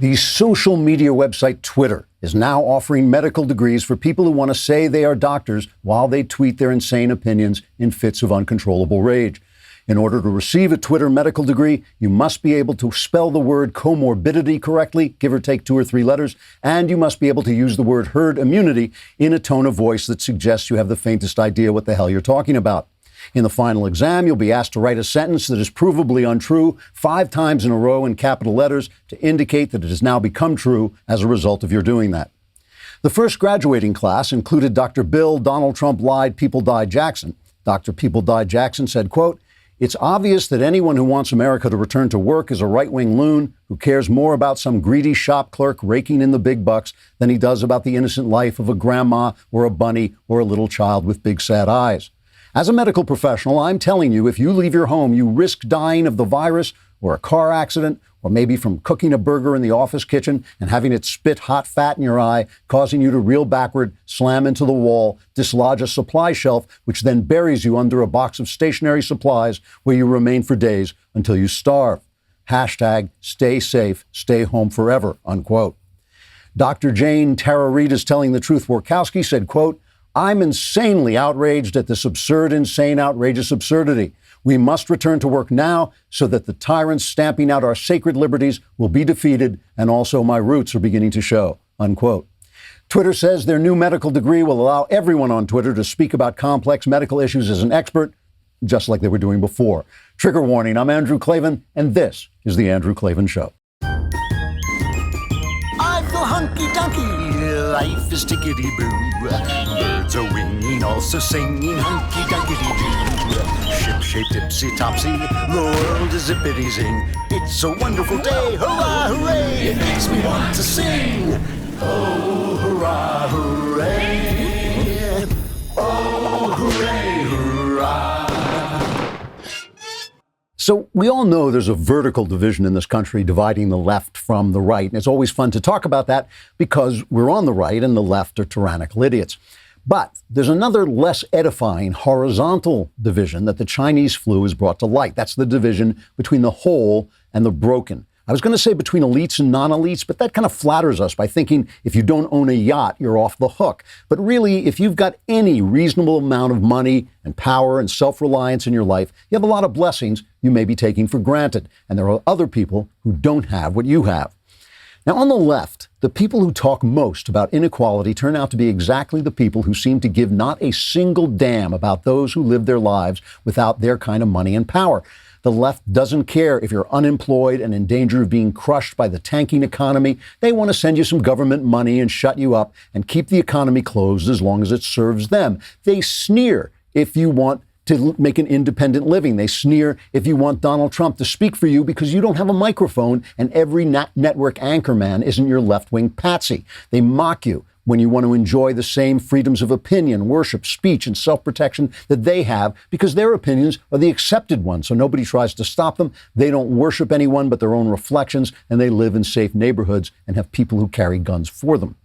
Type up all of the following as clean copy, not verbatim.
The social media website Twitter is now offering medical degrees for people who want to say they are doctors while they tweet their insane opinions in fits of uncontrollable rage. In order to receive a Twitter medical degree, you must be able to spell the word comorbidity correctly, give or take 2 or 3 letters, and you must be able to use the word herd immunity in a tone of voice that suggests you have the faintest idea what the hell you're talking about. In the final exam, you'll be asked to write a sentence that is provably untrue 5 times in a row in capital letters to indicate that it has now become true as a result of your doing that. The first graduating class included Dr. Bill Donald Trump lied People Die Jackson. Dr. People Die Jackson said, quote, "It's obvious that anyone who wants America to return to work is a right-wing loon who cares more about some greedy shop clerk raking in the big bucks than he does about the innocent life of a grandma or a bunny or a little child with big sad eyes. As a medical professional, I'm telling you, if you leave your home, you risk dying of the virus or a car accident, or maybe from cooking a burger in the office kitchen and having it spit hot fat in your eye, causing you to reel backward, slam into the wall, dislodge a supply shelf, which then buries you under a box of stationary supplies where you remain for days until you starve. Hashtag stay safe, stay home forever," unquote. Dr. Jane Tara Reid is telling the truth Workowski said, quote, "I'm insanely outraged at this absurd, insane, outrageous absurdity. We must return to work now so that the tyrants stamping out our sacred liberties will be defeated, and also my roots are beginning to show," unquote. Twitter says their new medical degree will allow everyone on Twitter to speak about complex medical issues as an expert, just like they were doing before. Trigger warning, I'm Andrew Klavan, and this is The Andrew Klavan Show. I feel hunky-dunky, life is tickety-boo. Birds are winging, also singing hunky-dunky-doo. Ship-shaped, ipsy-topsy, the world is zippity-zing. It's a wonderful day, hurrah, hooray! It makes me want to sing. Oh, hurrah, hooray! Oh, hooray, hurrah! So we all know there's a vertical division in this country dividing the left from the right. And it's always fun to talk about that because we're on the right and the left are tyrannical idiots. But there's another less edifying horizontal division that the Chinese flu has brought to light. That's the division between the whole and the broken. I was going to say between elites and non-elites, but that kind of flatters us by thinking if you don't own a yacht, you're off the hook. But really, if you've got any reasonable amount of money and power and self-reliance in your life, you have a lot of blessings you may be taking for granted. And there are other people who don't have what you have. Now, on the left, the people who talk most about inequality turn out to be exactly the people who seem to give not a single damn about those who live their lives without their kind of money and power. The left doesn't care if you're unemployed and in danger of being crushed by the tanking economy. They want to send you some government money and shut you up and keep the economy closed as long as it serves them. They sneer if you want to make an independent living. They sneer if you want Donald Trump to speak for you because you don't have a microphone and every network anchorman isn't your left-wing patsy. They mock you when you want to enjoy the same freedoms of opinion, worship, speech, and self-protection that they have because their opinions are the accepted ones. So nobody tries to stop them. They don't worship anyone but their own reflections, and they live in safe neighborhoods and have people who carry guns for them.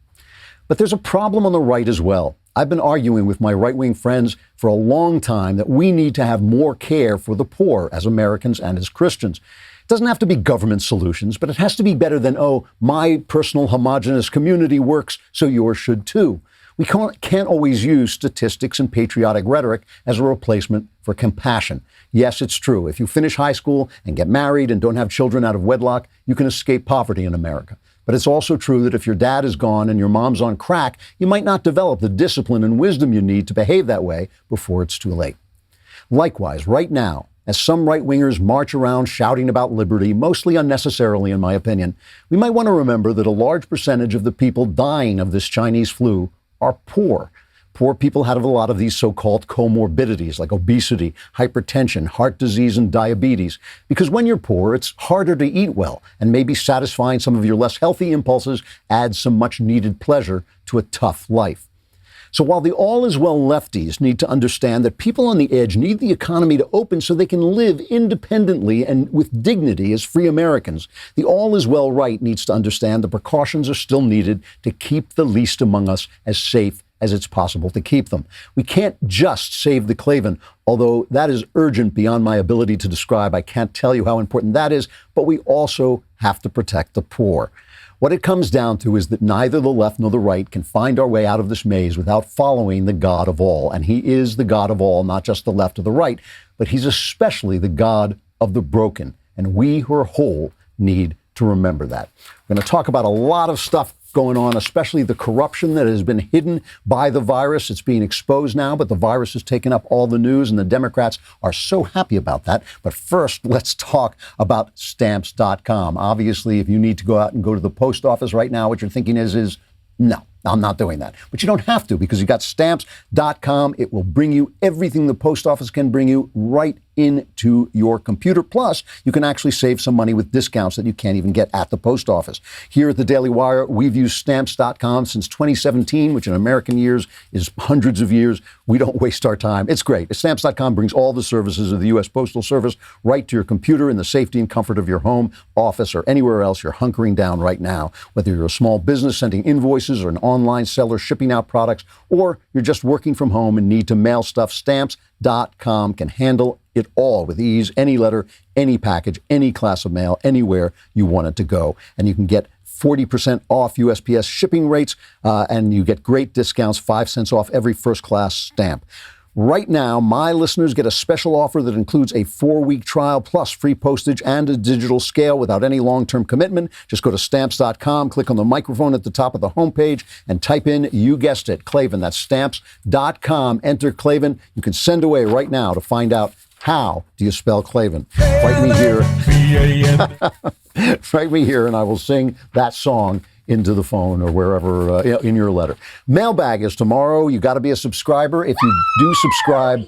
But there's a problem on the right as well. I've been arguing with my right-wing friends for a long time that we need to have more care for the poor as Americans and as Christians. It doesn't have to be government solutions, but it has to be better than, oh, my personal homogenous community works, so yours should too. We can't always use statistics and patriotic rhetoric as a replacement for compassion. Yes, it's true. If you finish high school and get married and don't have children out of wedlock, you can escape poverty in America. But it's also true that if your dad is gone and your mom's on crack, you might not develop the discipline and wisdom you need to behave that way before it's too late. Likewise, right now, as some right-wingers march around shouting about liberty, mostly unnecessarily in my opinion, we might want to remember that a large percentage of the people dying of this Chinese flu are poor. Poor people have a lot of these so-called comorbidities like obesity, hypertension, heart disease, and diabetes. Because when you're poor, it's harder to eat well, and maybe satisfying some of your less healthy impulses adds some much-needed pleasure to a tough life. So while the all-is-well lefties need to understand that people on the edge need the economy to open so they can live independently and with dignity as free Americans, the all-is-well right needs to understand the precautions are still needed to keep the least among us as safe as it's possible to keep them. We can't just save the Klavan, although that is urgent beyond my ability to describe. I can't tell you how important that is, but we also have to protect the poor. What it comes down to is that neither the left nor the right can find our way out of this maze without following the God of all. And he is the God of all, not just the left or the right, but he's especially the God of the broken. And we who are whole need to remember that. We're going to talk about a lot of stuff going on, especially the corruption that has been hidden by the virus. It's being exposed now, but the virus has taken up all the news, and the Democrats are so happy about that. But first, let's talk about Stamps.com. Obviously, if you need to go out and go to the post office right now, what you're thinking is no, I'm not doing that. But you don't have to, because you got Stamps.com. It will bring you everything the post office can bring you right into your computer. Plus, you can actually save some money with discounts that you can't even get at the post office. Here at the Daily Wire, we've used Stamps.com since 2017, which in American years is hundreds of years. We don't waste our time. It's great. Stamps.com brings all the services of the U.S. Postal Service right to your computer in the safety and comfort of your home, office, or anywhere else you're hunkering down right now. Whether you're a small business sending invoices or an online seller shipping out products, or you're just working from home and need to mail stuff, Stamps.com can handle it all with ease. Any letter, any package, any class of mail, anywhere you want it to go. And you can get 40% off USPS shipping rates, and you get great discounts, 5 cents off every first-class stamp. Right now, my listeners get a special offer that includes a 4-week trial plus free postage and a digital scale without any long-term commitment. Just go to Stamps.com, click on the microphone at the top of the homepage, and type in, you guessed it, Klavan. That's Stamps.com. Enter Klavan. You can send away right now to find out how do you spell Klavan. Write me here. Write me here, and I will sing that song into the phone or wherever in your letter. Mailbag is tomorrow. You got to be a subscriber. If you do subscribe,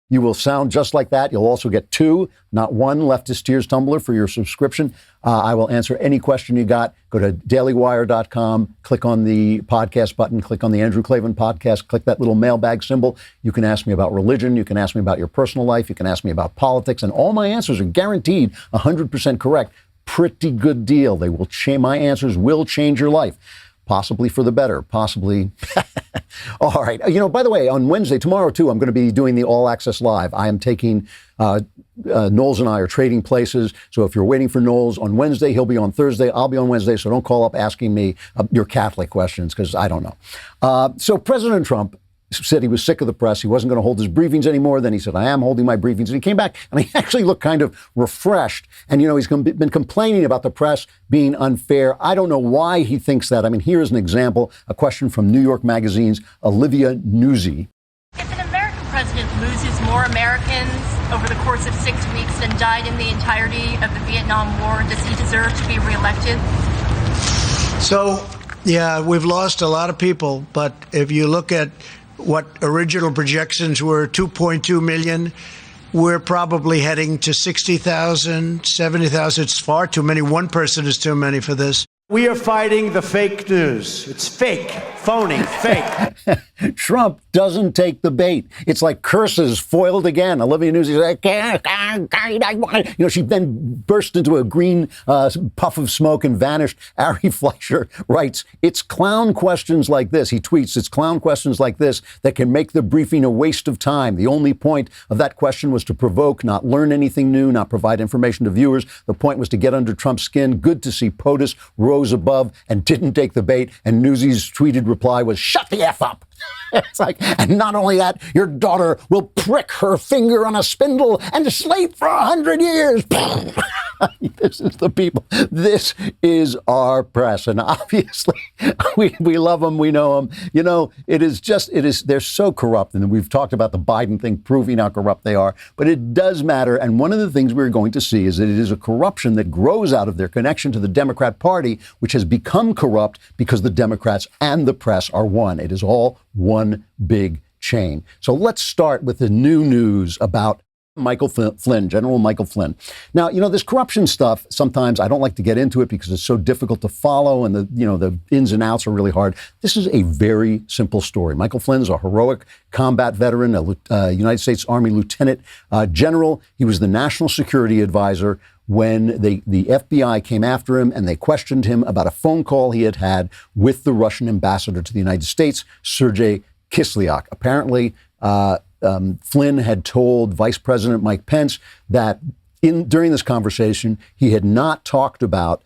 you will sound just like that. You'll also get 2, not 1 Leftist Tears tumbler for your subscription. I will answer any question you got. Go to dailywire.com, click on the podcast button, click on the Andrew Klavan podcast, click that little mailbag symbol. You can ask me about religion. You can ask me about your personal life. You can ask me about politics. And all my answers are guaranteed 100% correct. Pretty good deal. They will my answers will change your life. Possibly for the better, possibly. All right. By the way, on Wednesday, tomorrow too, I'm going to be doing the All Access Live. I am taking, Knowles and I are trading places. So if you're waiting for Knowles on Wednesday, he'll be on Thursday. I'll be on Wednesday. So don't call up asking me your Catholic questions, because I don't know. So President Trump said he was sick of the press. He wasn't going to hold his briefings anymore. Then he said, I am holding my briefings. And he came back and he actually looked kind of refreshed. And, he's been complaining about the press being unfair. I don't know why he thinks that. I mean, here's an example, a question from New York Magazine's Olivia Nuzzi. If an American president loses more Americans over the course of 6 weeks than died in the entirety of the Vietnam War, does he deserve to be reelected? So, yeah, we've lost a lot of people. But if you look at what original projections were, 2.2 million. We're probably heading to 60,000, 70,000. It's far too many. One person is too many for this. We are fighting the fake news. It's fake, phony, fake. Trump doesn't take the bait. It's like curses foiled again. Olivia Nuzzi said, she then burst into a green puff of smoke and vanished. Ari Fleischer writes, it's clown questions like this. He tweets, it's clown questions like this that can make the briefing a waste of time. The only point of that question was to provoke, not learn anything new, not provide information to viewers. The point was to get under Trump's skin. Good to see POTUS rose above and didn't take the bait. And Newsy's tweeted reply was, shut the F up. It's like, and not only that, your daughter will prick her finger on a spindle and sleep for 100 years. This is the people. This is our press. And obviously, we love them. We know them. They're so corrupt. And we've talked about the Biden thing proving how corrupt they are. But it does matter. And one of the things we're going to see is that it is a corruption that grows out of their connection to the Democrat Party, which has become corrupt because the Democrats and the press are one. It is all one big chain. So let's start with the new news about Michael Flynn, General Michael Flynn. Now, this corruption stuff, sometimes I don't like to get into it because it's so difficult to follow and the ins and outs are really hard. This is a very simple story. Michael Flynn is a heroic combat veteran, a United States Army lieutenant general. He was the national security advisor when the FBI came after him and they questioned him about a phone call he had had with the Russian ambassador to the United States, Sergei Kislyak. Apparently, Flynn had told Vice President Mike Pence that during this conversation, he had not talked about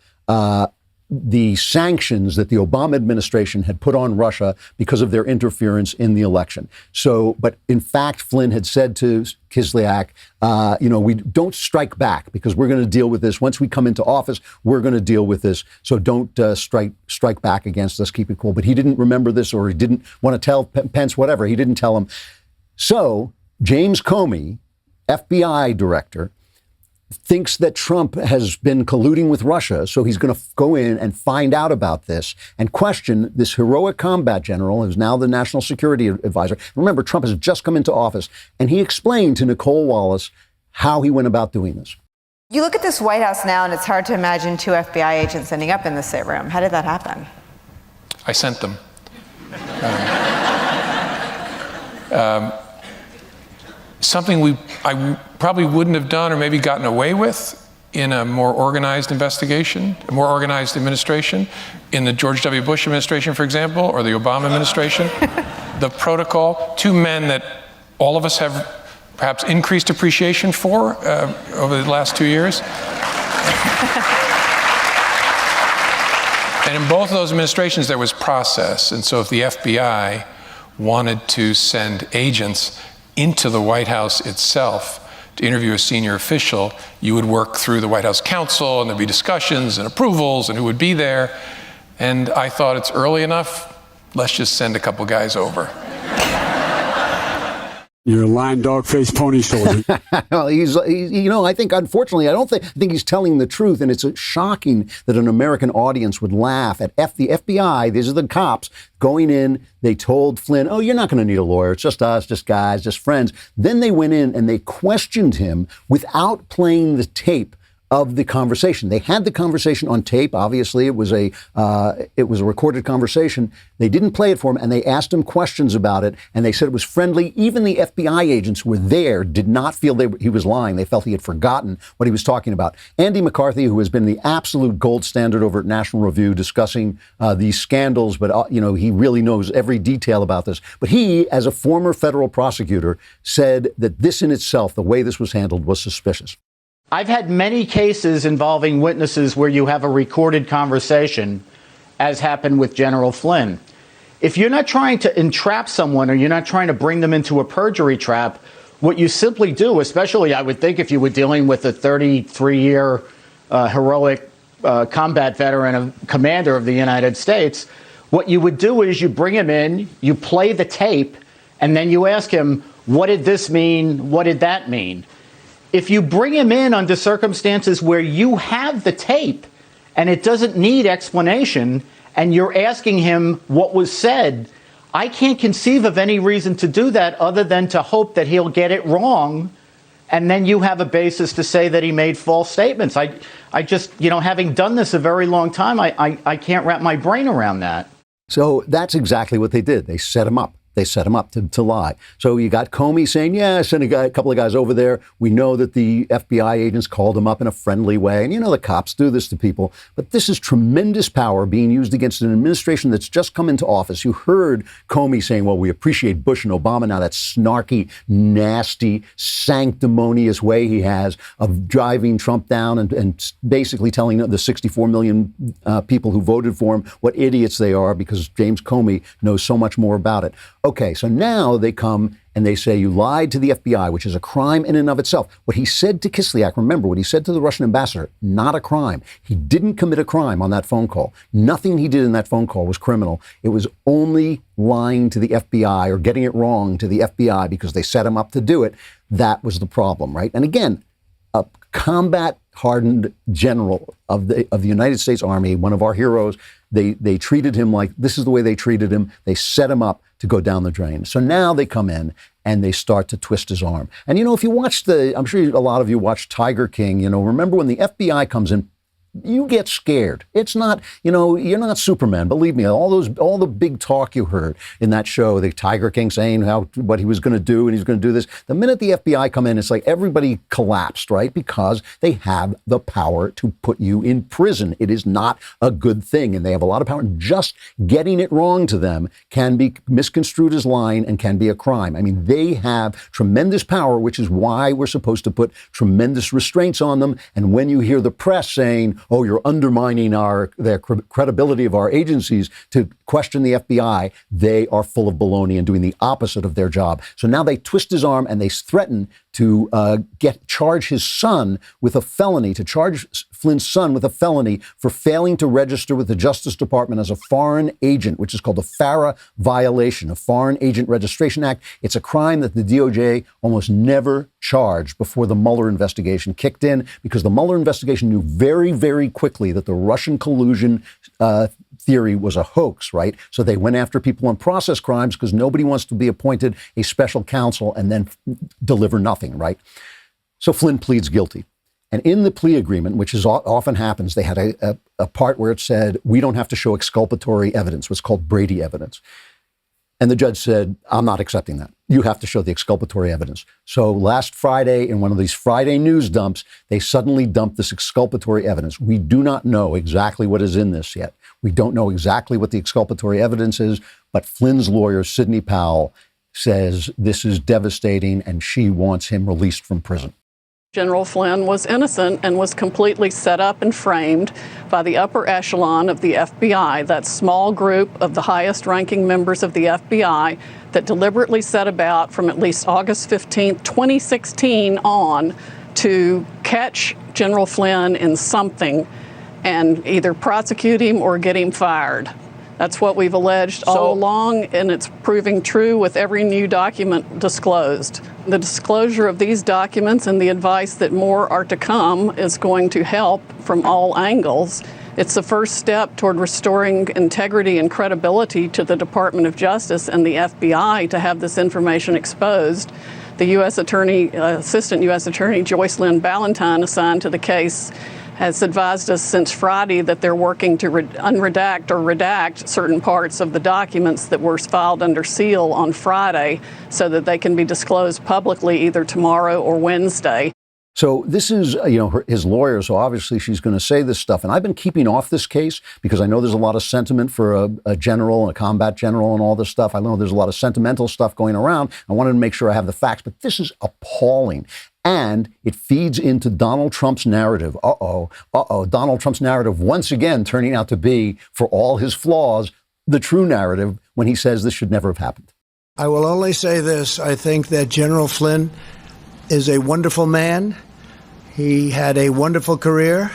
the sanctions that the Obama administration had put on Russia because of their interference in the election. So, but in fact, Flynn had said to Kislyak, we don't strike back because we're going to deal with this. Once we come into office, we're going to deal with this. So don't strike back against us. Keep it cool. But he didn't remember this, or he didn't want to tell Pence, whatever. He didn't tell him. So James Comey, FBI director, thinks that Trump has been colluding with Russia, so he's going to go in and find out about this and question this heroic combat general who's now the national security advisor. Remember, Trump has just come into office, and he explained to Nicole Wallace how he went about doing this. You look at this White House now, and it's hard to imagine two FBI agents ending up in the same room. How did that happen? I sent them. Something I probably wouldn't have done or maybe gotten away with in a more organized investigation, a more organized administration, in the George W. Bush administration, for example, or the Obama administration. The protocol, two men that all of us have perhaps increased appreciation for over the last 2 years. And in both of those administrations, there was process. And so if the FBI wanted to send agents into the White House itself to interview a senior official, you would work through the White House counsel, and there'd be discussions and approvals and who would be there. And I thought, it's early enough, let's just send a couple guys over. You're a lying dog-faced pony soldier. Well, I think, unfortunately, I think he's telling the truth, and it's shocking that an American audience would laugh at the FBI. These are the cops going in. They told Flynn, "Oh, you're not going to need a lawyer. It's just us, just guys, just friends." Then they went in and they questioned him without playing the tape of the conversation. They had the conversation on tape. Obviously, it was a recorded conversation. They didn't play it for him, and they asked him questions about it, and they said it was friendly. Even the FBI agents who were there did not feel he was lying. They felt he had forgotten what he was talking about. Andy McCarthy, who has been the absolute gold standard over at National Review discussing these scandals, but he really knows every detail about this. But he, as a former federal prosecutor, said that this in itself, the way this was handled, was suspicious. I've had many cases involving witnesses where you have a recorded conversation, as happened with General Flynn. If you're not trying to entrap someone, or you're not trying to bring them into a perjury trap, what you simply do, especially I would think if you were dealing with a 33-year heroic combat veteran, commander of the United States, what you would do is you bring him in, you play the tape, and then you ask him, what did this mean? What did that mean? If you bring him in under circumstances where you have the tape and it doesn't need explanation, and you're asking him what was said, I can't conceive of any reason to do that other than to hope that he'll get it wrong, and then you have a basis to say that he made false statements. I just, having done this a very long time, I can't wrap my brain around that. So that's exactly what they did. They set him up. They set him up to lie. So you got Comey saying, yeah, I sent a couple of guys over there. We know that the FBI agents called him up in a friendly way. And the cops do this to people. But this is tremendous power being used against an administration that's just come into office. You heard Comey saying, well, we appreciate Bush and Obama. Now that snarky, nasty, sanctimonious way he has of driving Trump down and basically telling the 64 million people who voted for him what idiots they are, because James Comey knows so much more about it. Okay, so now they come and they say you lied to the FBI, which is a crime in and of itself. What he said to Kislyak, remember, what he said to the Russian ambassador, not a crime. He didn't commit a crime on that phone call. Nothing he did in that phone call was criminal. It was only lying to the FBI or getting it wrong to the FBI because they set him up to do it. That was the problem, right? And again, a combat-hardened general of the United States Army, one of our heroes, they treated him like this is the way they treated him. They set him up to go down the drain. So now they come in and they start to twist his arm. And if you watch I'm sure a lot of you watched Tiger King, remember when the FBI comes in, you get scared. It's not, you're not Superman. Believe me, all the big talk you heard in that show, the Tiger King saying what he was going to do and he's going to do this. The minute the FBI come in, it's like everybody collapsed, right? Because they have the power to put you in prison. It is not a good thing. And they have a lot of power. And just getting it wrong to them can be misconstrued as lying and can be a crime. I mean, they have tremendous power, which is why we're supposed to put tremendous restraints on them. And when you hear the press saying, oh, you're undermining the credibility of our agencies to question the FBI, they are full of baloney and doing the opposite of their job. So now they twist his arm and they threaten to charge his son with a felony, to charge Flynn's son with a felony for failing to register with the Justice Department as a foreign agent, which is called a FARA violation, a Foreign Agent Registration Act. It's a crime that the DOJ almost never charged before the Mueller investigation kicked in, because the Mueller investigation knew very, very quickly that the Russian collusion theory was a hoax, right? So they went after people on process crimes because nobody wants to be appointed a special counsel and then deliver nothing, right? So Flynn pleads guilty. And in the plea agreement, which is often happens, they had a part where it said, we don't have to show exculpatory evidence, what's called Brady evidence. And the judge said, I'm not accepting that. You have to show the exculpatory evidence. So last Friday, in one of these Friday news dumps, they suddenly dumped this exculpatory evidence. We do not know exactly what is in this yet. We don't know exactly what the exculpatory evidence is, but Flynn's lawyer, Sidney Powell, says this is devastating and she wants him released from prison. General Flynn was innocent and was completely set up and framed by the upper echelon of the FBI, that small group of the highest ranking members of the FBI that deliberately set about from at least August 15th, 2016 on to catch General Flynn in something and either prosecute him or get him fired. That's what we've alleged all along, and it's proving true with every new document disclosed. The disclosure of these documents and the advice that more are to come is going to help from all angles. It's the first step toward restoring integrity and credibility to the Department of Justice and the FBI to have this information exposed. The U.S. Attorney, Assistant U.S. Attorney Joyce Lynn Ballantyne, assigned to the case, has advised us since Friday that they're working to unredact or redact certain parts of the documents that were filed under seal on Friday so that they can be disclosed publicly either tomorrow or Wednesday. So this is, his lawyer, so obviously she's going to say this stuff. And I've been keeping off this case because I know there's a lot of sentiment for a general and a combat general and all this stuff. I know there's a lot of sentimental stuff going around. I wanted to make sure I have the facts, but this is appalling. And it feeds into Donald Trump's narrative. Donald Trump's narrative once again turning out to be, for all his flaws, the true narrative when he says this should never have happened. I will only say this. I think that General Flynn is a wonderful man. He had a wonderful career,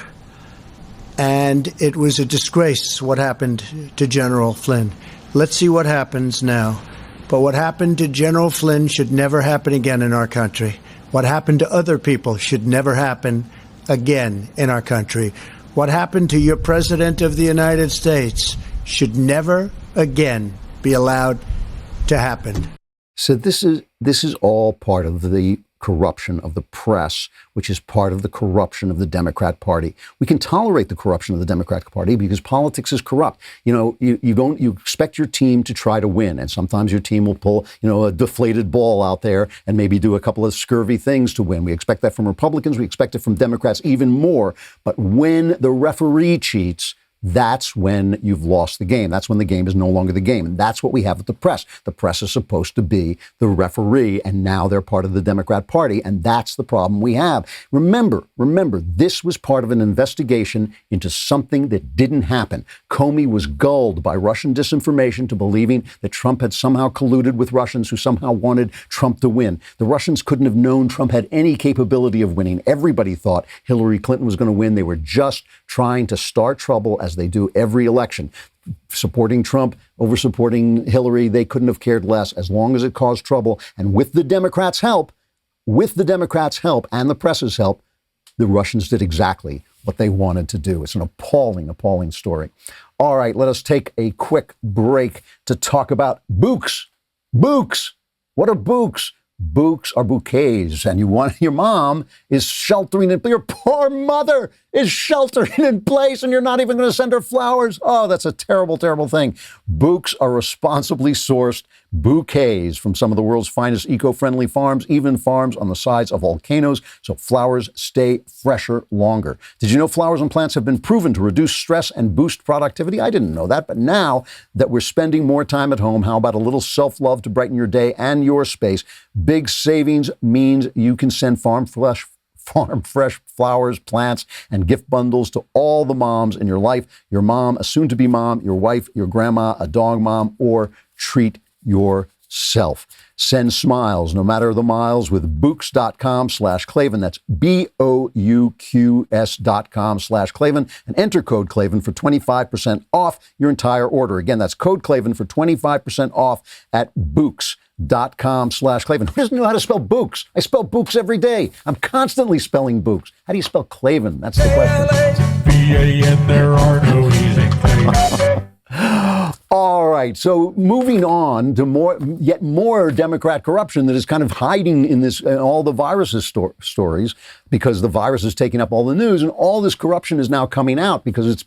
and it was a disgrace what happened to General Flynn. Let's see what happens now. But what happened to General Flynn should never happen again in our country. What happened to other people should never happen again in our country. What happened to your President of the United States should never again be allowed to happen. So this is all part of the corruption of the press, which is part of the corruption of the Democrat Party. We can tolerate the corruption of the Democratic Party because politics is corrupt. You expect your team to try to win, and sometimes your team will pull, a deflated ball out there and maybe do a couple of scurvy things to win. We expect that from Republicans. We expect it from Democrats even more. But when the referee cheats, that's when you've lost the game. That's when the game is no longer the game. And that's what we have with the press. The press is supposed to be the referee, and now they're part of the Democrat Party, and that's the problem we have. Remember, this was part of an investigation into something that didn't happen. Comey was gulled by Russian disinformation to believing that Trump had somehow colluded with Russians who somehow wanted Trump to win. The Russians couldn't have known Trump had any capability of winning. Everybody thought Hillary Clinton was going to win. They were just trying to start trouble, as they do every election. Supporting Trump over supporting Hillary, they couldn't have cared less as long as it caused trouble. And with the Democrats' help and the press's help, the Russians did exactly what they wanted to do. It's an appalling story. All right, let us take a quick break to talk about bouquets. Bouquets. What are bouquets? Bouquets are bouquets, and your mom is sheltering in, your poor mother is sheltering in place, and you're not even going to send her flowers. Oh, that's a terrible, terrible thing. Bouquets are responsibly sourced bouquets from some of the world's finest eco-friendly farms, even farms on the sides of volcanoes, so flowers stay fresher longer. Did you know flowers and plants have been proven to reduce stress and boost productivity? I didn't know that, but now that we're spending more time at home, how about a little self-love to brighten your day and your space? Big savings means you can send farm farm fresh flowers, plants, and gift bundles to all the moms in your life. Your mom, a soon-to-be mom, your wife, your grandma, a dog mom, or treat yourself. Send smiles, no matter the miles, with Books.com/Klavan. That's BOUQS.com/Klavan. And enter code Klavan for 25% off your entire order. Again, that's code Klavan for 25% off at Books.com/Klavan. Who doesn't know how to spell Books? I spell Books every day. I'm constantly spelling Books. How do you spell Klavan? That's the question. B-A-N, there are no E's in Klavan. All right, so moving on to yet more Democrat corruption that is kind of hiding in all the viruses stories, because the virus is taking up all the news, and all this corruption is now coming out because it's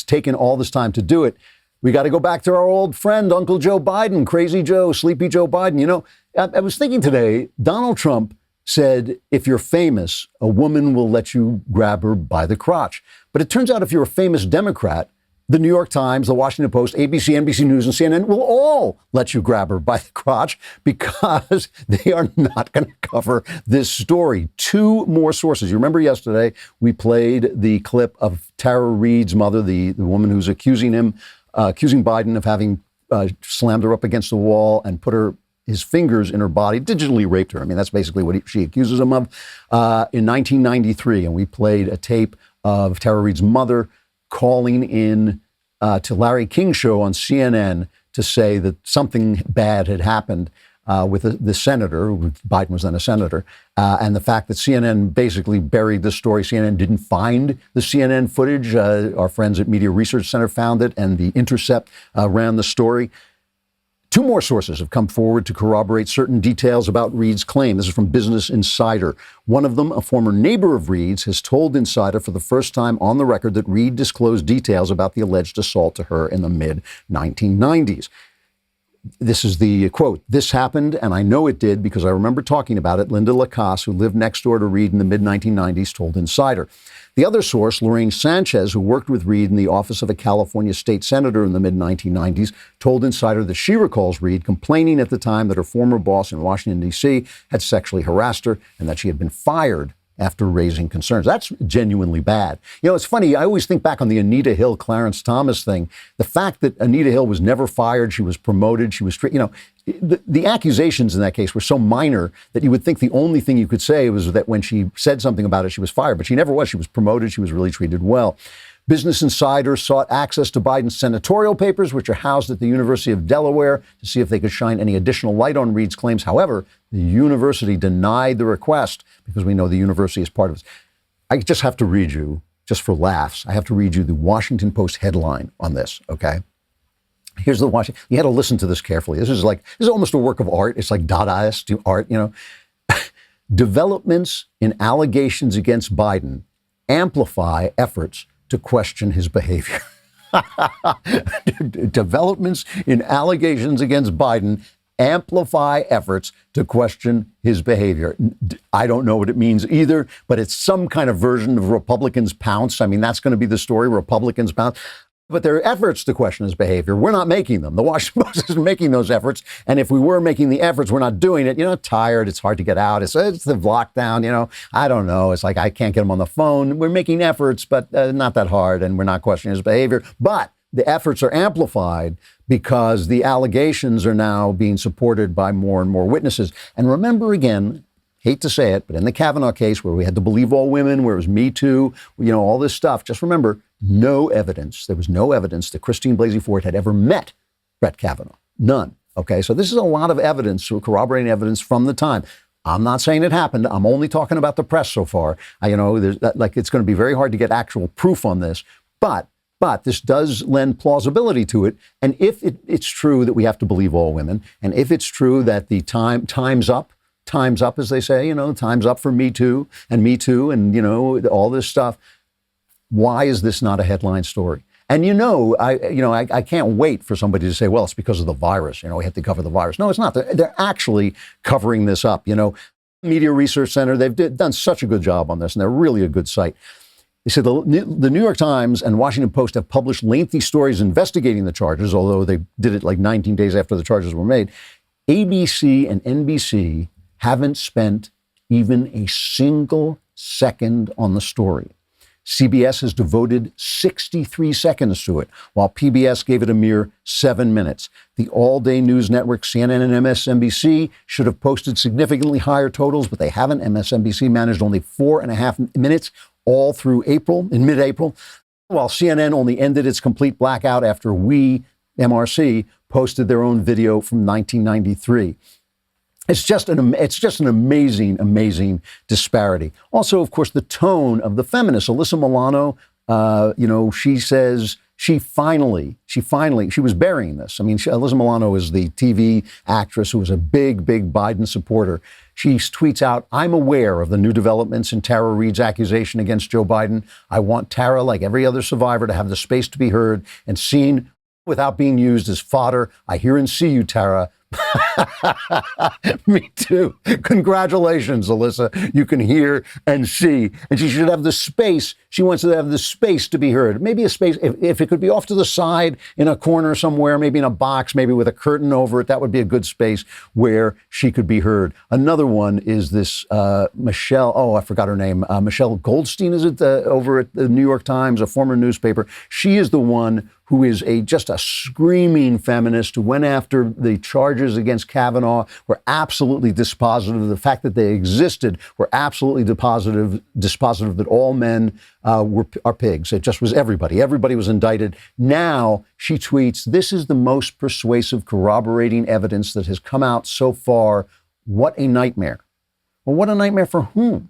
taken all this time to do it. We got to go back to our old friend, Uncle Joe Biden, Crazy Joe, Sleepy Joe Biden. You know, I was thinking today, Donald Trump said, if you're famous, a woman will let you grab her by the crotch. But it turns out if you're a famous Democrat, the New York Times, the Washington Post, ABC, NBC News, and CNN will all let you grab her by the crotch because they are not going to cover this story. Two more sources. You remember yesterday we played the clip of Tara Reade's mother, the woman who's accusing Biden of having slammed her up against the wall and put his fingers in her body, digitally raped her. I mean, that's basically what she accuses him of in 1993. And we played a tape of Tara Reade's mother calling in to Larry King's show on CNN to say that something bad had happened with the senator. Biden was then a senator. And the fact that CNN basically buried this story. CNN didn't find the CNN footage. Our friends at Media Research Center found it, and The Intercept ran the story. Two more sources have come forward to corroborate certain details about Reade's claim. This is from Business Insider. One of them, a former neighbor of Reade's, has told Insider for the first time on the record that Reade disclosed details about the alleged assault to her in the mid-1990s. This is the quote. "This happened, and I know it did because I remember talking about it." Linda Lacasse, who lived next door to Reade in the mid-1990s, told Insider. The other source, Lorraine Sanchez, who worked with Reade in the office of a California state senator in the mid-1990s, told Insider that she recalls Reade complaining at the time that her former boss in Washington, D.C. had sexually harassed her and that she had been fired after raising concerns. That's genuinely bad. You know, it's funny. I always think back on the Anita Hill, Clarence Thomas thing. The fact that Anita Hill was never fired, she was promoted, she was, the accusations in that case were so minor that you would think the only thing you could say was that when she said something about it, she was fired. But she never was. She was promoted. She was really treated well. Business Insider sought access to Biden's senatorial papers, which are housed at the University of Delaware, to see if they could shine any additional light on Reade's claims. However, the university denied the request because we know the university is part of it. I just have to read you, just for laughs, I have to read you the Washington Post headline on this, okay? Here's the Washington. You had to listen to this carefully. This is almost a work of art. It's like Dadaist art, you know. Developments in allegations against Biden amplify efforts to question his behavior. Developments in allegations against Biden amplify efforts to question his behavior. I don't know what it means either, but it's some kind of version of Republicans pounce. I mean, that's going to be the story, Republicans pounce. But there are efforts to question his behavior. We're not making them. The Washington Post isn't making those efforts. And if we were making the efforts, we're not doing it. You know, tired. It's hard to get out. It's the lockdown. You know, I don't know. It's like I can't get him on the phone. We're making efforts, but not that hard. And we're not questioning his behavior. But the efforts are amplified because the allegations are now being supported by more and more witnesses. And remember again, hate to say it, but in the Kavanaugh case where we had to believe all women, where it was Me Too, you know, all this stuff, just remember, no evidence, there was no evidence that Christine Blasey Ford had ever met Brett Kavanaugh. None. Okay, so this is a lot of evidence, corroborating evidence from the time. I'm not saying it happened. I'm only talking about the press so far. It's going to be very hard to get actual proof on this, but this does lend plausibility to it. And if it's true that we have to believe all women, and if it's true that the time's up, as they say, you know, time's up for Me Too, and you know, all this stuff. Why is this not a headline story? And I can't wait for somebody to say, well, it's because of the virus. You know, we have to cover the virus. No, it's not. They're actually covering this up. You know, Media Research Center, they've done such a good job on this, and they're really a good site. They said the New York Times and Washington Post have published lengthy stories investigating the charges, although they did it like 19 days after the charges were made. ABC and NBC haven't spent even a single second on the story. CBS has devoted 63 seconds to it, while PBS gave it a mere 7 minutes. The all-day news network CNN and MSNBC should have posted significantly higher totals, but they haven't. MSNBC managed only 4.5 minutes all through April, in mid-April, while CNN only ended its complete blackout after we, MRC, posted their own video from 1993. It's just an amazing, amazing disparity. Also, of course, the tone of the feminists. Alyssa Milano, she says she was burying this. I mean, Alyssa Milano is the TV actress who was a big, big Biden supporter. She tweets out, "I'm aware of the new developments in Tara Reade's accusation against Joe Biden. I want Tara, like every other survivor, to have the space to be heard and seen without being used as fodder. I hear and see you, Tara." Me too. Congratulations, Alyssa. You can hear and see. And she should have the space. She wants to have the space to be heard. Maybe a space, if it could be off to the side in a corner somewhere, maybe in a box, maybe with a curtain over it, that would be a good space where she could be heard. Another one is this Michelle, I forgot her name. Michelle Goldstein, is it, over at the New York Times, a former newspaper. She is the one who is just a screaming feminist who went after the charges against Kavanaugh, were absolutely dispositive. The fact that they existed were absolutely dispositive that all men are pigs. It just was everybody. Everybody was indicted. Now she tweets, "This is the most persuasive corroborating evidence that has come out so far. What a nightmare." Well, what a nightmare for whom?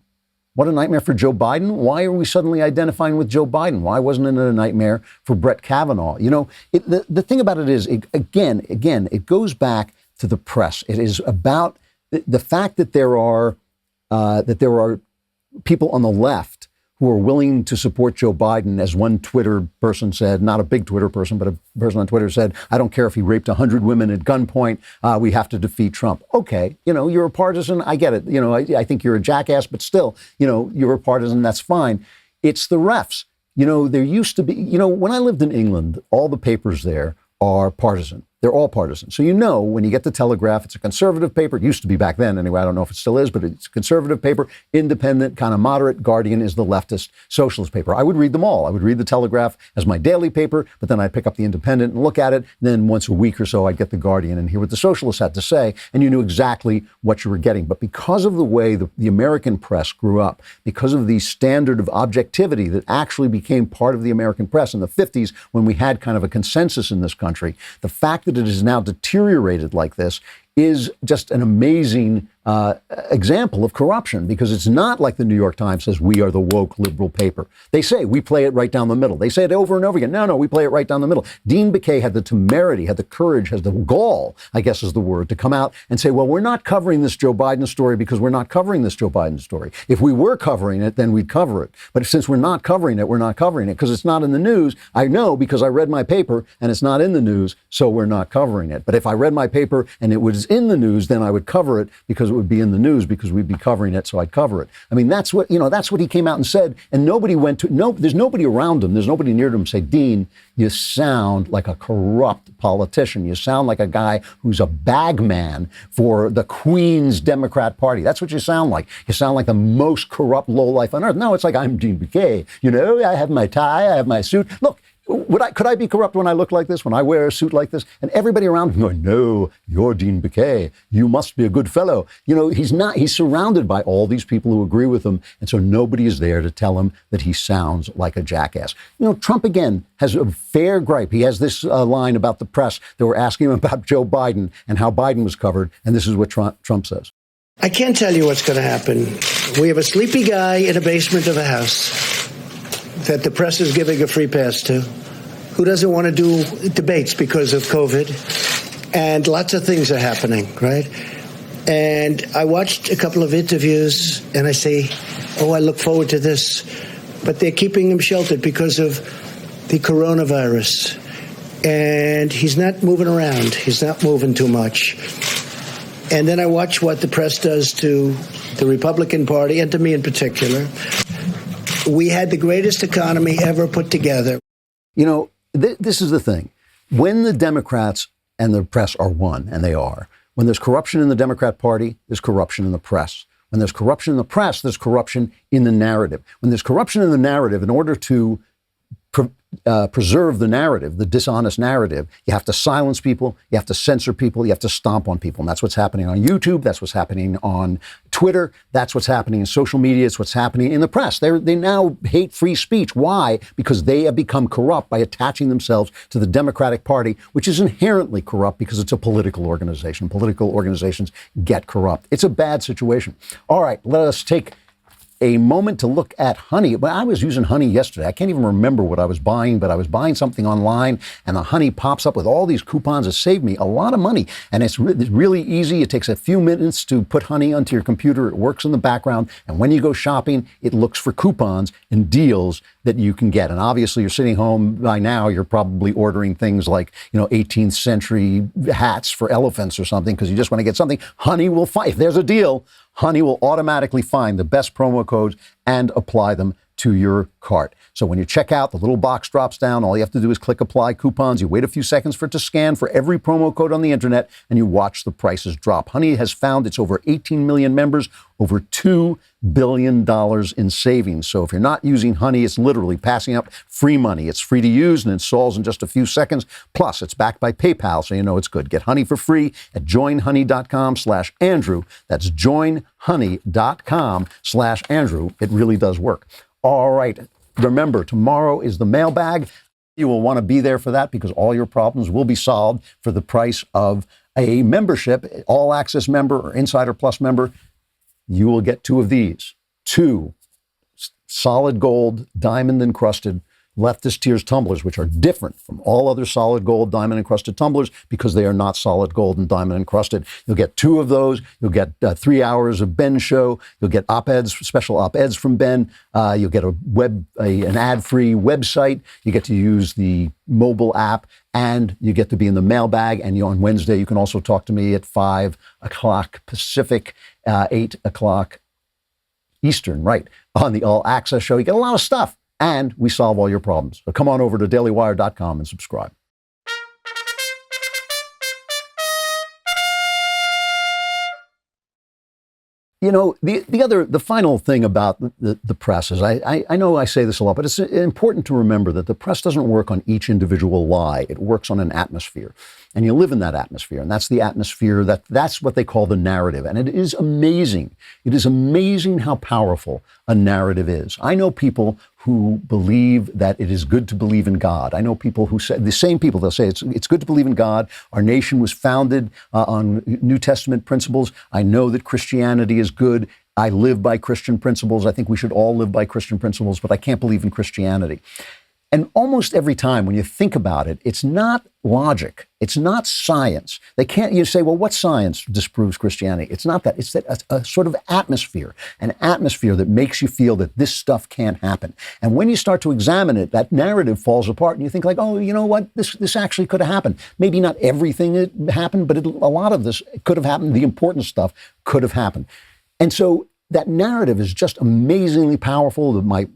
What a nightmare for Joe Biden. Why are we suddenly identifying with Joe Biden? Why wasn't it a nightmare for Brett Kavanaugh? You know, the thing about it is, again, it goes back to the press. It is about the fact that there are people on the left who are willing to support Joe Biden, as one Twitter person said, not a big Twitter person, but a person on Twitter said, "I don't care if he raped 100 women at gunpoint. We have to defeat Trump." Okay, you're a partisan. I get it. I think you're a jackass, but still, you're a partisan. That's fine. It's the refs. There used to be, when I lived in England, all the papers there are partisan. They're all partisan. So when you get the Telegraph, it's a conservative paper. It used to be back then anyway. I don't know if it still is, but it's a conservative paper, independent, kind of moderate. Guardian is the leftist socialist paper. I would read them all. I would read the Telegraph as my daily paper, but then I'd pick up the Independent and look at it. And then once a week or so, I'd get the Guardian and hear what the socialists had to say. And you knew exactly what you were getting. But because of the way the American press grew up, because of the standard of objectivity that actually became part of the American press in the 50s, when we had kind of a consensus in this country, the fact that it is now deteriorated like this is just an amazing example of corruption, because it's not like the New York Times says we are the woke liberal paper. They say we play it right down the middle. They say it over and over again. No, we play it right down the middle. Dean Baquet had the temerity, had the courage, has the gall, I guess is the word, to come out and say, well, we're not covering this Joe Biden story because we're not covering this Joe Biden story. If we were covering it, then we'd cover it. But since we're not covering it, we're not covering it because it's not in the news. I know because I read my paper and it's not in the news, so we're not covering it. But if I read my paper and it was in the news, then I would cover it because it would be in the news because we'd be covering it, so I'd cover it. I mean, that's what he came out and said, and there's nobody around him, there's nobody near him say, Dean, you sound like a corrupt politician. You sound like a guy who's a bagman for the Queen's Democrat Party. That's what you sound like. You sound like the most corrupt lowlife on earth. No, it's like, I'm Dean Baquet. I have my tie, I have my suit. Look, could I be corrupt when I look like this, when I wear a suit like this? And everybody around him going, no, you're Dean Baquet. You must be a good fellow. He's not. He's surrounded by all these people who agree with him. And so nobody is there to tell him that he sounds like a jackass. Trump, again, has a fair gripe. He has this line about the press that were asking him about Joe Biden and how Biden was covered. And this is what Trump says. I can't tell you what's going to happen. We have a sleepy guy in a basement of a house that the press is giving a free pass to, who doesn't want to do debates because of COVID. And lots of things are happening, right? And I watched a couple of interviews and I say, I look forward to this. But they're keeping him sheltered because of the coronavirus. And he's not moving around. He's not moving too much. And then I watch what the press does to the Republican Party and to me in particular. We had the greatest economy ever put together. This is the thing. When the Democrats and the press are one, and they are, when there's corruption in the Democrat Party, there's corruption in the press. When there's corruption in the press, there's corruption in the narrative. When there's corruption in the narrative, in order to preserve the narrative, the dishonest narrative, you have to silence people, you have to censor people, you have to stomp on people. And that's what's happening on YouTube, that's what's happening on Twitter, that's what's happening in social media, it's what's happening in the press. They now hate free speech. Why? Because they have become corrupt by attaching themselves to the Democratic Party, which is inherently corrupt because it's a political organization. Political organizations get corrupt. It's a bad situation. All right, let us take a moment to look at honey. Well, I was using honey yesterday. I can't even remember what I was buying, but I was buying something online, and the honey pops up with all these coupons. It saved me a lot of money, and it's really easy. It takes a few minutes to put honey onto your computer. It works in the background, and when you go shopping, it looks for coupons and deals that you can get. And obviously, you're sitting home by now. You're probably ordering things like 18th century hats for elephants or something because you just want to get something. Honey will find. If there's a deal, Honey will automatically find the best promo codes and apply them to your cart. So when you check out, the little box drops down. All you have to do is click Apply Coupons. You wait a few seconds for it to scan for every promo code on the internet, and you watch the prices drop. Honey has found its over 18 million members, over $2 billion in savings. So if you're not using Honey, it's literally passing up free money. It's free to use and installs in just a few seconds. Plus, it's backed by PayPal, so you know it's good. Get Honey for free at joinhoney.com/Andrew. That's joinhoney.com/Andrew. It really does work. All right. Remember, tomorrow is the mailbag. You will want to be there for that because all your problems will be solved for the price of a membership, all access member or Insider Plus member. You will get 2 of these, 2 solid gold, diamond encrusted leftist tears tumblers, which are different from all other solid gold, diamond encrusted tumblers because they are not solid gold and diamond encrusted. You'll get 2 of those. You'll get 3 hours of Ben's show. You'll get op-eds, special op-eds from Ben. You'll get an ad-free website. You get to use the mobile app, and you get to be in the mailbag. And on Wednesday, you can also talk to me at 5 o'clock Pacific, 8 o'clock Eastern, right, on the All Access show. You get a lot of stuff. And we solve all your problems. So come on over to dailywire.com and subscribe. You know, the final thing about the press is, I know I say this a lot, but it's important to remember that the press doesn't work on each individual lie. It works on an atmosphere. And you live in that atmosphere. And that's the atmosphere, that's what they call the narrative. And it is amazing. It is amazing how powerful a narrative is. I know people who believe that it is good to believe in God. I know people who say, the same people, they'll say it's good to believe in God. Our nation was founded on New Testament principles. I know that Christianity is good. I live by Christian principles. I think we should all live by Christian principles, but I can't believe in Christianity. And almost every time when you think about it, it's not logic. It's not science. You say, well, what science disproves Christianity? It's not that. It's that a sort of atmosphere, an atmosphere that makes you feel that this stuff can't happen. And when you start to examine it, that narrative falls apart and you think like, oh, you know what? This actually could have happened. Maybe not everything that happened, but a lot of this could have happened. The important stuff could have happened. And so that narrative is just amazingly powerful. My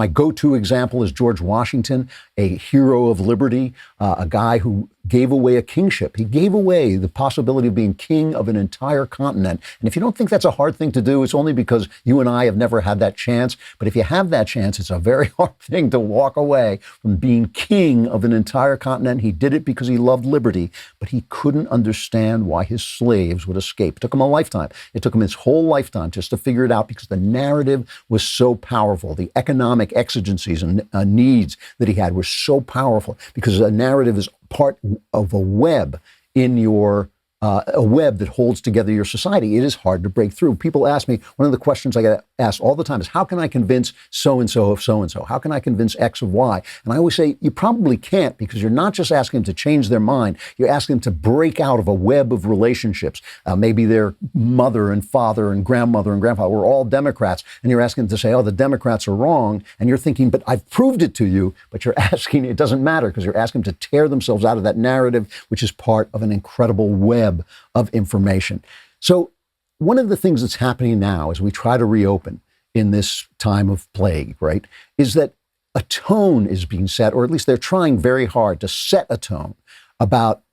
go-to example is George Washington, a hero of liberty, a guy who gave away a kingship. He gave away the possibility of being king of an entire continent. And if you don't think that's a hard thing to do, it's only because you and I have never had that chance. But if you have that chance, it's a very hard thing to walk away from being king of an entire continent. He did it because he loved liberty, but he couldn't understand why his slaves would escape. It took him a lifetime. It took him his whole lifetime just to figure it out because the narrative was so powerful. The economic exigencies and needs that he had were so powerful because a narrative is part of a web in your a web that holds together your society. It is hard to break through. People ask me, one of the questions I get asked all the time is, how can I convince so-and-so of so-and-so? How can I convince X of Y? And I always say, you probably can't, because you're not just asking them to change their mind. You're asking them to break out of a web of relationships. Maybe their mother and father and grandmother and grandfather were all Democrats, and you're asking them to say, oh, the Democrats are wrong. And you're thinking, but I've proved it to you. But you're asking, it doesn't matter, because you're asking them to tear themselves out of that narrative, which is part of an incredible web of information. So one of the things that's happening now as we try to reopen in this time of plague, right, is that a tone is being set, or at least they're trying very hard to set a tone about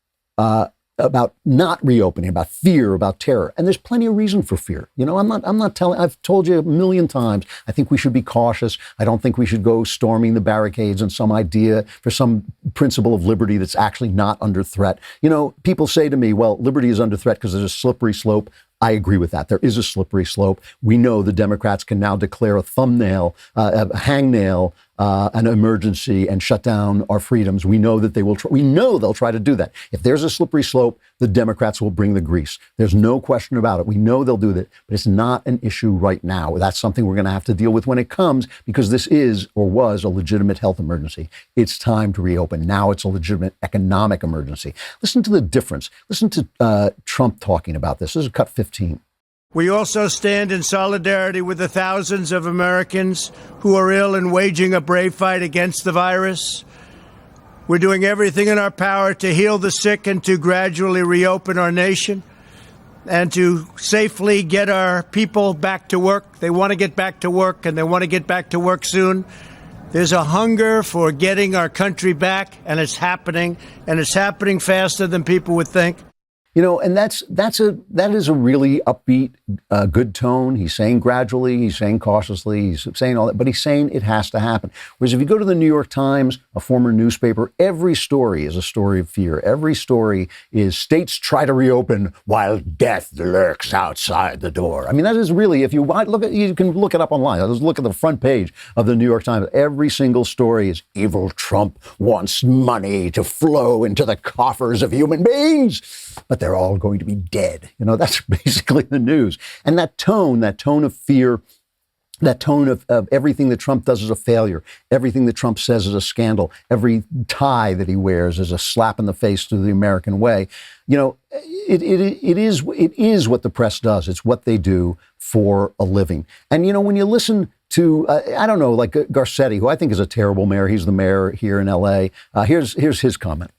about not reopening, about fear, about terror. And there's plenty of reason for fear. You know, I've told you a million times, I think we should be cautious. I don't think we should go storming the barricades on some idea for some principle of liberty that's actually not under threat. You know, people say to me, well, liberty is under threat because there's a slippery slope. I agree with that. There is a slippery slope. We know the Democrats can now declare a thumbnail, a hangnail, an emergency and shut down our freedoms. We know that they will. We know they'll try to do that. If there's a slippery slope, the Democrats will bring the grease. There's no question about it. We know they'll do that, but it's not an issue right now. That's something we're going to have to deal with when it comes, because this is or was a legitimate health emergency. It's time to reopen. Now it's a legitimate economic emergency. Listen to the difference. Listen to Trump talking about this. This is cut 15. We also stand in solidarity with the thousands of Americans who are ill and waging a brave fight against the virus. We're doing everything in our power to heal the sick and to gradually reopen our nation and to safely get our people back to work. They want to get back to work, and they want to get back to work soon. There's a hunger for getting our country back, and it's happening faster than people would think. You know, and that is a really upbeat, good tone. He's saying gradually, he's saying cautiously, he's saying all that, but he's saying it has to happen. Whereas if you go to the New York Times, a former newspaper, every story is a story of fear. Every story is states try to reopen while death lurks outside the door. I mean, that is really, if you look at, you can look it up online. Just look at the front page of the New York Times. Every single story is evil Trump wants money to flow into the coffers of human beings, but they're all going to be dead. You know, that's basically the news. And that tone of fear, that tone of everything that Trump does is a failure. Everything that Trump says is a scandal. Every tie that he wears is a slap in the face to the American way. You know, it is what the press does. It's what they do for a living. And, you know, when you listen to, I don't know, like Garcetti, who I think is a terrible mayor. He's the mayor here in L.A. Here's his comment.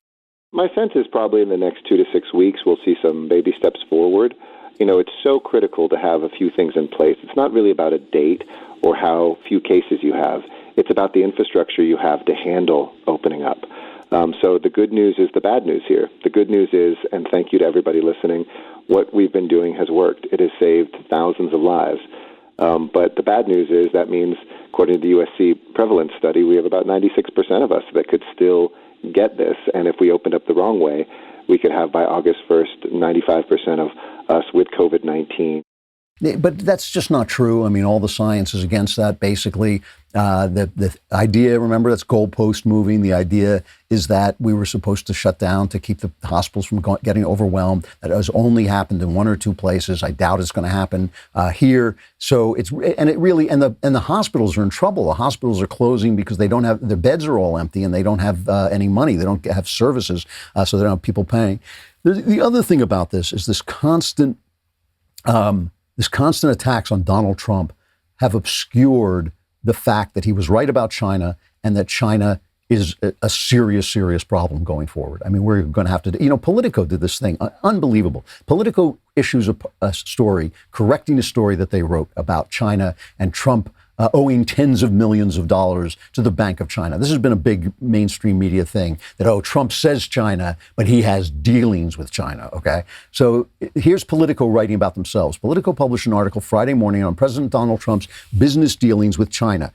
My sense is probably in the next 2 to 6 weeks, we'll see some baby steps forward. You know, it's so critical to have a few things in place. It's not really about a date or how few cases you have. It's about the infrastructure you have to handle opening up. So the good news is the bad news here. The good news is, and thank you to everybody listening, what we've been doing has worked. It has saved thousands of lives. But the bad news is that means, according to the USC prevalence study, we have about 96% of us that could still get this, and if we opened up the wrong way, we could have by August 1st 95% of us with COVID-19. But that's just not true. I mean, all the science is against that, basically. The idea, remember, that's goalpost moving. The idea is that we were supposed to shut down to keep the hospitals from getting overwhelmed. That has only happened in 1 or 2 places. I doubt it's going to happen here. So the hospitals are in trouble. The hospitals are closing because they don't have, their beds are all empty and they don't have any money. They don't have services, so they don't have people paying. The other thing about this is this constant attacks on Donald Trump have obscured the fact that he was right about China and that China is a serious, serious problem going forward. I mean, we're going to have to, Politico did this thing, unbelievable. Politico issues a story, correcting a story that they wrote about China and Trump owing tens of millions of dollars to the Bank of China. This has been a big mainstream media thing that, Trump says China, but he has dealings with China, okay? So here's Politico writing about themselves. Politico published an article Friday morning on President Donald Trump's business dealings with China.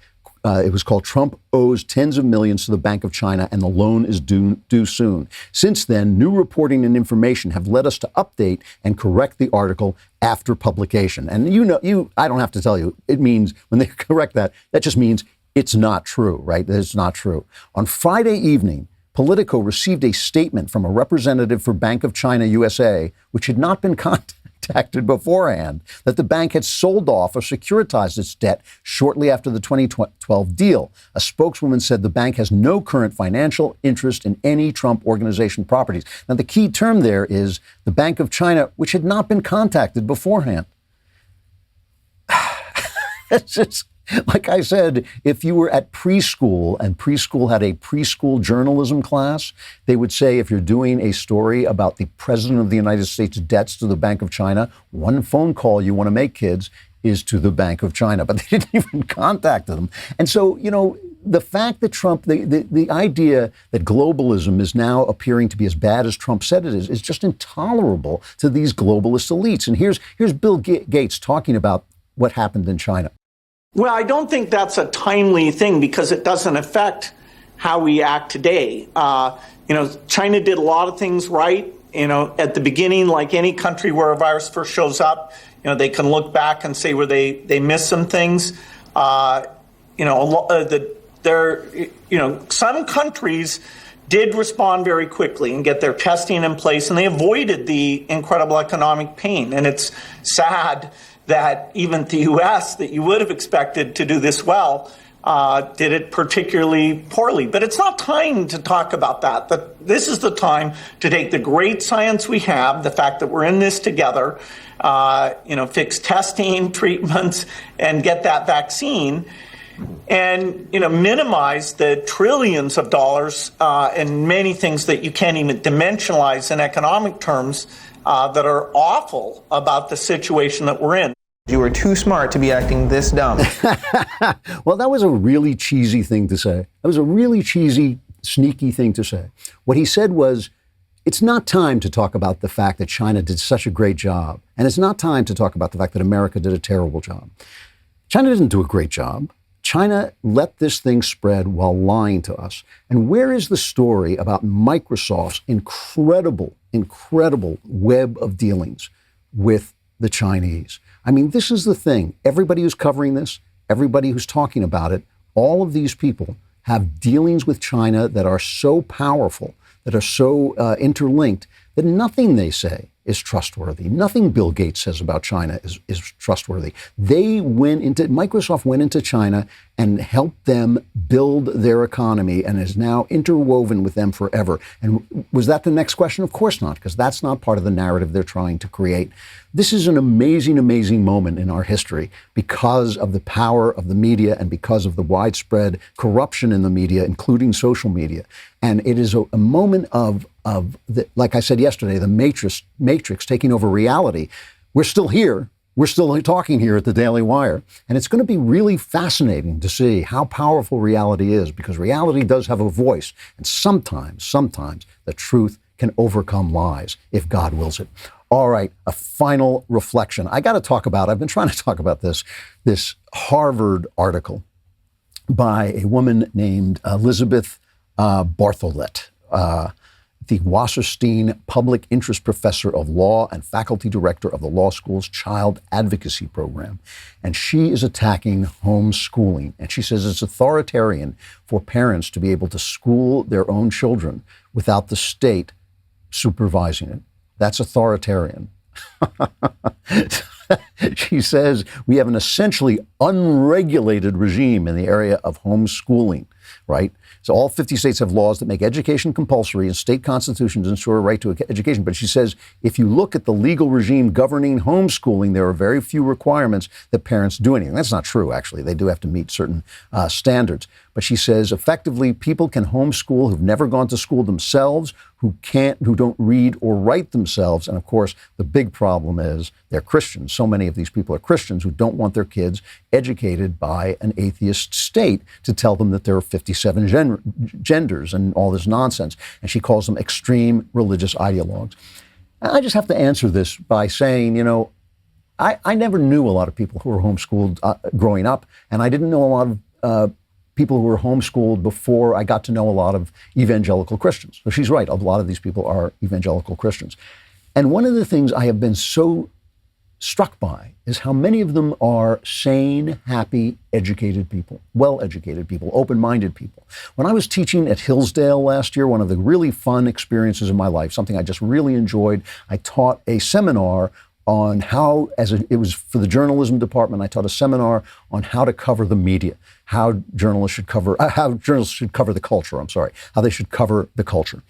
It was called Trump Owes Tens of Millions to the Bank of China and the Loan is Due Soon. Since then, new reporting and information have led us to update and correct the article after publication. And I don't have to tell you, it means when they correct that just means it's not true, right? It's not true. On Friday evening, Politico received a statement from a representative for Bank of China USA, which had not been contacted beforehand, that the bank had sold off or securitized its debt shortly after the 2012 deal. A spokeswoman said the bank has no current financial interest in any Trump Organization properties. Now, the key term there is the Bank of China, which had not been contacted beforehand. It's just, like I said, if you were at preschool and preschool had a preschool journalism class, they would say if you're doing a story about the President of the United States' debts to the Bank of China, one phone call you want to make, kids, is to the Bank of China. But they didn't even contact them. And so, the fact that Trump, the idea that globalism is now appearing to be as bad as Trump said it is just intolerable to these globalist elites. And here's Bill Gates talking about what happened in China. Well, I don't think that's a timely thing because it doesn't affect how we act today. China did a lot of things right. At the beginning, like any country where a virus first shows up, they can look back and say where they missed some things. Some countries did respond very quickly and get their testing in place, and they avoided the incredible economic pain. And it's sad that even the U.S., that you would have expected to do this well, did it particularly poorly. But it's not time to talk about that. This is the time to take the great science we have, the fact that we're in this together, fix testing, treatments, and get that vaccine, and minimize the trillions of dollars and many things that you can't even dimensionalize in economic terms that are awful about the situation that we're in. You were too smart to be acting this dumb. Well, that was a really cheesy thing to say. That was a really cheesy, sneaky thing to say. What he said was, it's not time to talk about the fact that China did such a great job. And it's not time to talk about the fact that America did a terrible job. China didn't do a great job. China let this thing spread while lying to us. And where is the story about Microsoft's incredible web of dealings with the Chinese? I mean, this is the thing. Everybody who's covering this, everybody who's talking about it, all of these people have dealings with China that are so powerful, that are so interlinked, that nothing they say is trustworthy. Nothing Bill Gates says about China is trustworthy. Microsoft went into China and helped them build their economy and is now interwoven with them forever. And was that the next question? Of course not, because that's not part of the narrative they're trying to create. This is an amazing, amazing moment in our history because of the power of the media and because of the widespread corruption in the media, including social media. And it is a moment of like I said yesterday, the matrix taking over reality. We're still here. We're still talking here at the Daily Wire. And it's going to be really fascinating to see how powerful reality is, because reality does have a voice. And sometimes the truth can overcome lies if God wills it. All right, a final reflection. I've been trying to talk about this Harvard article by a woman named Elizabeth Bartholet, the Wasserstein Public Interest Professor of Law and Faculty Director of the Law School's Child Advocacy Program. And she is attacking homeschooling. And she says it's authoritarian for parents to be able to school their own children without the state supervising it. That's authoritarian. She says we have an essentially unregulated regime in the area of homeschooling, right? So all 50 states have laws that make education compulsory and state constitutions ensure a right to education. But she says if you look at the legal regime governing homeschooling, there are very few requirements that parents do anything. That's not true, actually. They do have to meet certain standards. But she says effectively people can homeschool who've never gone to school themselves, who don't read or write themselves. And of course, the big problem is they're Christians. So many of these people are Christians who don't want their kids educated by an atheist state to tell them that there are 57 genders and all this nonsense. And she calls them extreme religious ideologues. I just have to answer this by saying, I never knew a lot of people who were homeschooled growing up, and I didn't know a lot of people who were homeschooled before I got to know a lot of evangelical Christians. So she's right, a lot of these people are evangelical Christians. And one of the things I have been so struck by is how many of them are sane, happy, educated people, well-educated people, open-minded people. When I was teaching at Hillsdale last year, one of the really fun experiences of my life, something I just really enjoyed, I taught a seminar on how, it was for the journalism department, I taught a seminar on how to cover the media, how journalists should cover the culture, how they should cover the culture.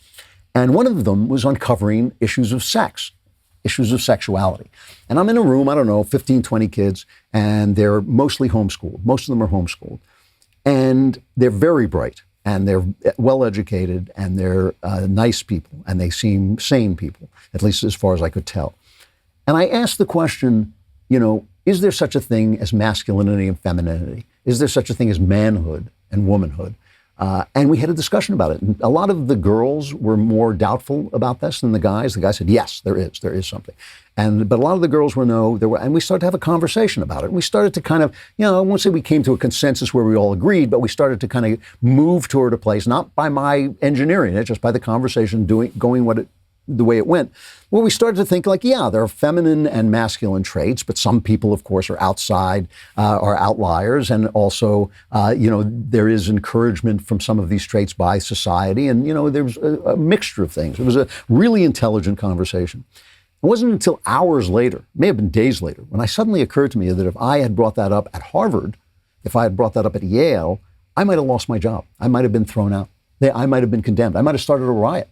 And one of them was uncovering issues of sex, issues of sexuality. And I'm in a room, 15, 20 kids, and they're mostly homeschooled. Most of them are homeschooled. And they're very bright, and they're well-educated, and they're nice people, and they seem sane people, at least as far as I could tell. And I asked the question, is there such a thing as masculinity and femininity? Is there such a thing as manhood and womanhood. And we had a discussion about it. And a lot of the girls were more doubtful about this than the guys. The guys said, yes, there is something. But a lot of the girls were no, and we started to have a conversation about it. And we started to kind of, I won't say we came to a consensus where we all agreed, but we started to kind of move toward a place, not by my engineering it, just by the conversation going the way it went, where we started to think like, yeah, there are feminine and masculine traits, but some people, of course, are are outliers. And also, there is encouragement from some of these traits by society. And, there's a mixture of things. It was a really intelligent conversation. It wasn't until hours later, may have been days later, when I suddenly occurred to me that if I had brought that up at Harvard, if I had brought that up at Yale, I might have lost my job. I might have been thrown out. I might have been condemned. I might have started a riot,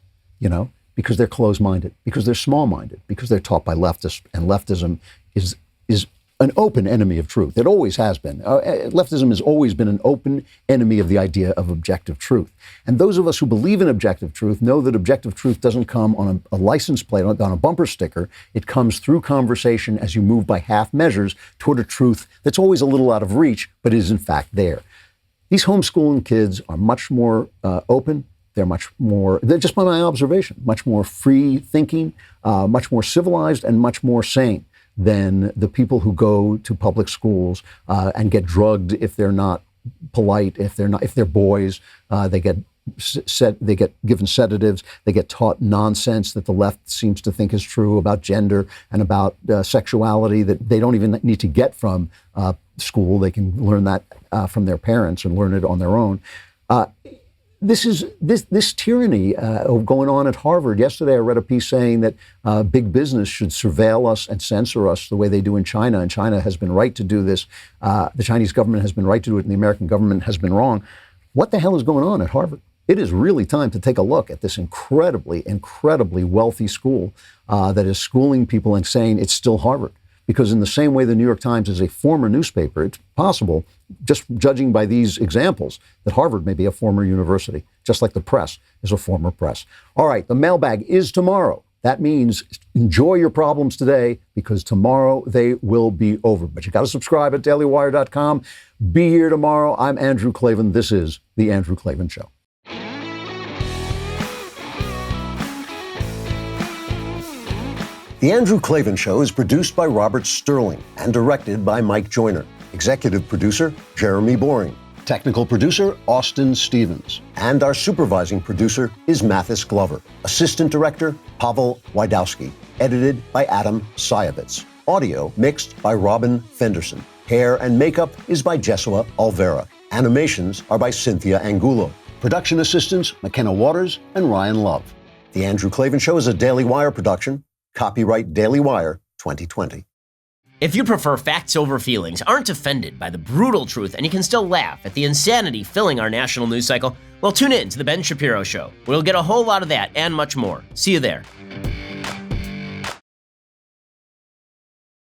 because they're closed-minded, because they're small-minded, because they're taught by leftists, and leftism is an open enemy of truth. It always has been. Leftism has always been an open enemy of the idea of objective truth. And those of us who believe in objective truth know that objective truth doesn't come on a license plate, on a bumper sticker. It comes through conversation as you move by half measures toward a truth that's always a little out of reach, but is in fact there. These homeschooling kids are much more open. They're just by my observation, much more free thinking, much more civilized, and much more sane than the people who go to public schools and get drugged if they're not polite, if they're boys, they get given sedatives, they get taught nonsense that the left seems to think is true about gender and about sexuality that they don't even need to get from school. They can learn that from their parents and learn it on their own. This tyranny going on at Harvard. Yesterday, I read a piece saying that big business should surveil us and censor us the way they do in China. And China has been right to do this. The Chinese government has been right to do it, and the American government has been wrong. What the hell is going on at Harvard? It is really time to take a look at this incredibly, incredibly wealthy school that is schooling people and saying it's still Harvard. Because in the same way the New York Times is a former newspaper, it's possible, just judging by these examples, that Harvard may be a former university, just like the press is a former press. All right, the mailbag is tomorrow. That means enjoy your problems today, because tomorrow they will be over. But you got to subscribe at dailywire.com. Be here tomorrow. I'm Andrew Klavan. This is The Andrew Klavan Show. The Andrew Klavan Show is produced by Robert Sterling and directed by Mike Joyner. Executive producer, Jeremy Boring. Technical producer, Austin Stevens. And our supervising producer is Mathis Glover. Assistant director, Pavel Wydowski. Edited by Adam Sayevitz. Audio mixed by Robin Fenderson. Hair and makeup is by Jesua Alvera. Animations are by Cynthia Angulo. Production assistants, McKenna Waters and Ryan Love. The Andrew Klavan Show is a Daily Wire production. Copyright Daily Wire 2020. If you prefer facts over feelings, aren't offended by the brutal truth, and you can still laugh at the insanity filling our national news cycle, well, tune in to The Ben Shapiro Show. We'll get a whole lot of that and much more. See you there.